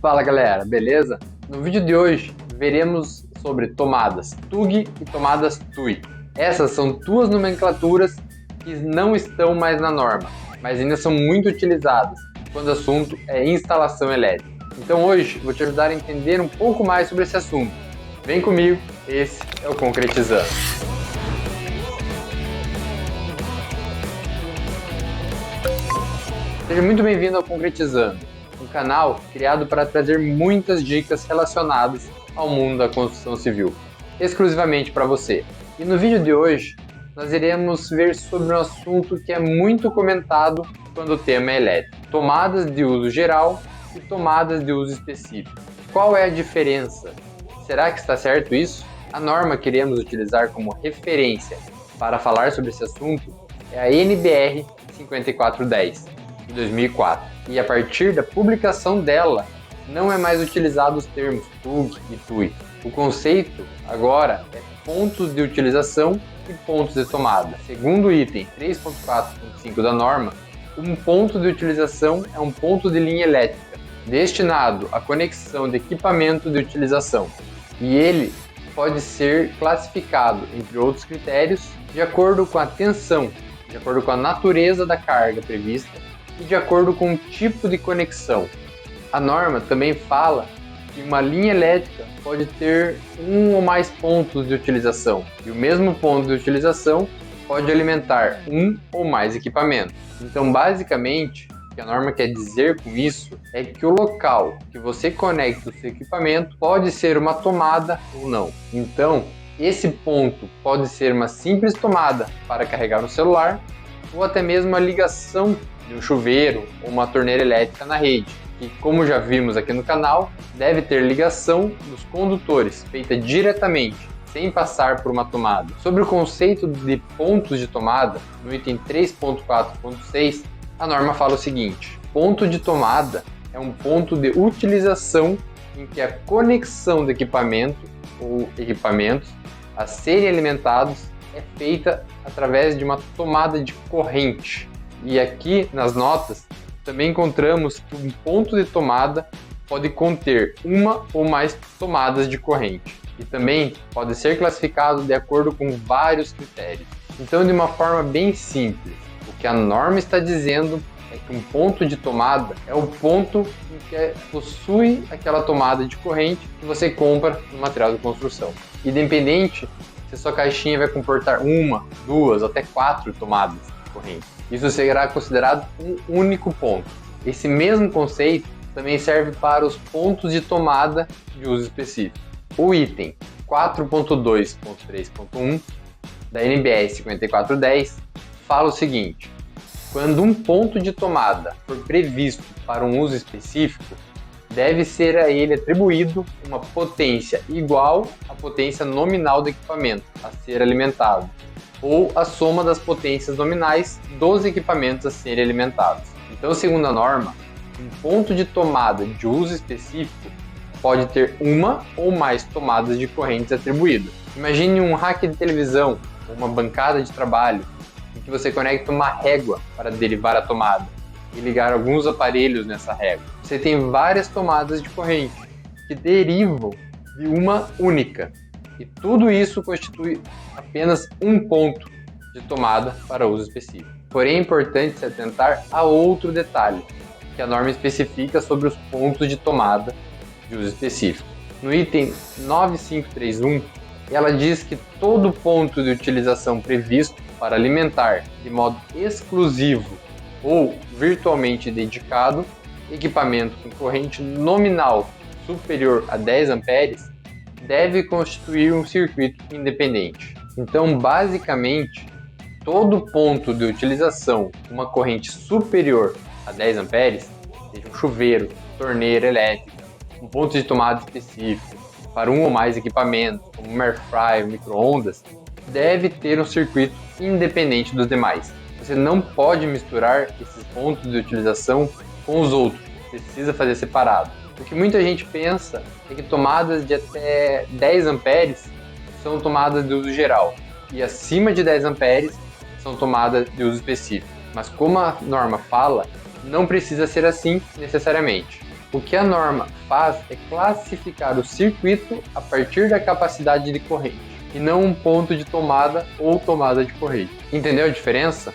Fala galera, beleza? No vídeo de hoje veremos sobre tomadas TUG e tomadas TUI. Essas são duas nomenclaturas que não estão mais na norma, mas ainda são muito utilizadas quando o assunto é instalação elétrica. Então hoje vou te ajudar a entender um pouco mais sobre esse assunto. Vem comigo, esse é o Concretizando. Seja muito bem-vindo ao Concretizando, um canal criado para trazer muitas dicas relacionadas ao mundo da construção civil, exclusivamente para você. E no vídeo de hoje, nós iremos ver sobre um assunto que é muito comentado quando o tema é elétrico: tomadas de uso geral e tomadas de uso específico. Qual é a diferença? Será que está certo isso? A norma que iremos utilizar como referência para falar sobre esse assunto é a NBR 5410, de 2004. E a partir da publicação dela, não é mais utilizado os termos TUG e TUI. O conceito agora é pontos de utilização e pontos de tomada. Segundo o item 3.4.5 da norma, um ponto de utilização é um ponto de linha elétrica destinado à conexão de equipamento de utilização, e ele pode ser classificado, entre outros critérios, de acordo com a tensão, de acordo com a natureza da carga prevista e de acordo com o tipo de conexão. A norma também fala que uma linha elétrica pode ter um ou mais pontos de utilização, e o mesmo ponto de utilização pode alimentar um ou mais equipamentos. Então, basicamente, o que a norma quer dizer com isso é que o local que você conecta o seu equipamento pode ser uma tomada ou não. Então, esse ponto pode ser uma simples tomada para carregar um celular ou até mesmo a ligação de um chuveiro ou uma torneira elétrica na rede, que, como já vimos aqui no canal, deve ter ligação dos condutores, feita diretamente, sem passar por uma tomada. Sobre o conceito de pontos de tomada, no item 3.4.6, a norma fala o seguinte: ponto de tomada é um ponto de utilização em que a conexão do equipamento ou equipamentos a serem alimentados é feita através de uma tomada de corrente. E aqui nas notas também encontramos que um ponto de tomada pode conter uma ou mais tomadas de corrente e também pode ser classificado de acordo com vários critérios. Então, de uma forma bem simples, o que a norma está dizendo é que um ponto de tomada é o ponto em que possui aquela tomada de corrente que você compra no material de construção, independente se sua caixinha vai comportar uma, duas, até 4 tomadas de corrente. Isso será considerado um único ponto. Esse mesmo conceito também serve para os pontos de tomada de uso específico. O item 4.2.3.1 da NBR 5410 fala o seguinte: quando um ponto de tomada for previsto para um uso específico, deve ser a ele atribuído uma potência igual à potência nominal do equipamento a ser alimentado, ou a soma das potências nominais dos equipamentos a serem alimentados. Então, segundo a norma, um ponto de tomada de uso específico pode ter uma ou mais tomadas de correntes atribuídas. Imagine um rack de televisão ou uma bancada de trabalho em que você conecta uma régua para derivar a tomada e ligar alguns aparelhos nessa régua. Você tem várias tomadas de corrente que derivam de uma única, e tudo isso constitui apenas um ponto de tomada para uso específico. Porém, é importante se atentar a outro detalhe que a norma especifica sobre os pontos de tomada de uso específico. No item 9531, ela diz que todo ponto de utilização previsto para alimentar de modo exclusivo ou virtualmente dedicado equipamento com corrente nominal superior a 10 amperes deve constituir um circuito independente. Então, basicamente, todo ponto de utilização com uma corrente superior a 10 amperes, seja um chuveiro, torneira elétrica, um ponto de tomada específico para um ou mais equipamentos, como um air fryer, micro-ondas, deve ter um circuito independente dos demais. Você não pode misturar esses pontos de utilização com os outros, precisa fazer separado. O que muita gente pensa é que tomadas de até 10 amperes são tomadas de uso geral e acima de 10 amperes são tomadas de uso específico. Mas como a norma fala, não precisa ser assim necessariamente. O que a norma faz é classificar o circuito a partir da capacidade de corrente, e não um ponto de tomada ou tomada de corrente. Entendeu a diferença?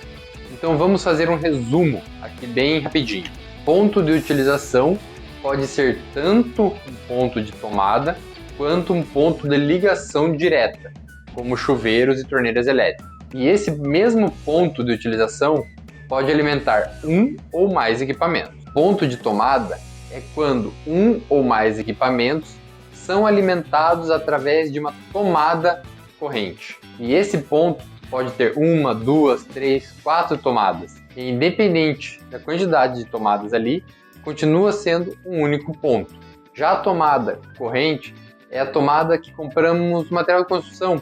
Então vamos fazer um resumo aqui bem rapidinho. Ponto de utilização pode ser tanto um ponto de tomada quanto um ponto de ligação direta, como chuveiros e torneiras elétricas. E esse mesmo ponto de utilização pode alimentar um ou mais equipamentos. Ponto de tomada é quando um ou mais equipamentos são alimentados através de uma tomada corrente. E esse ponto pode ter 1, 2, 3, 4 tomadas. E independente da quantidade de tomadas ali, continua sendo um único ponto. Já a tomada corrente é a tomada que compramos no material de construção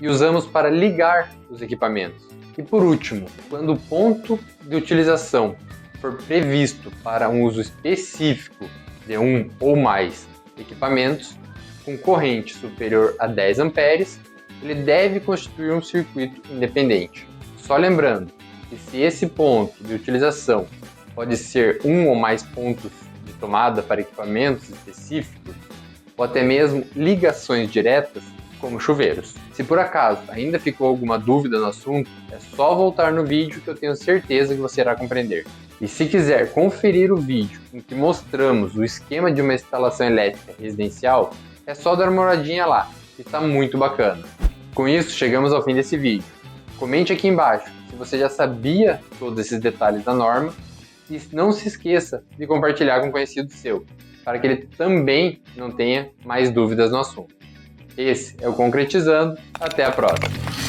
e usamos para ligar os equipamentos. E por último, quando o ponto de utilização for previsto para um uso específico de um ou mais equipamentos, com corrente superior a 10 amperes, ele deve constituir um circuito independente. Só lembrando que se esse ponto de utilização pode ser um ou mais pontos de tomada para equipamentos específicos, ou até mesmo ligações diretas, como chuveiros. Se por acaso ainda ficou alguma dúvida no assunto, é só voltar no vídeo que eu tenho certeza que você irá compreender. E se quiser conferir o vídeo em que mostramos o esquema de uma instalação elétrica residencial, é só dar uma olhadinha lá, que está muito bacana. Com isso, chegamos ao fim desse vídeo. Comente aqui embaixo se você já sabia todos esses detalhes da norma e não se esqueça de compartilhar com um conhecido seu, para que ele também não tenha mais dúvidas no assunto. Esse é o Concretizando. Até a próxima!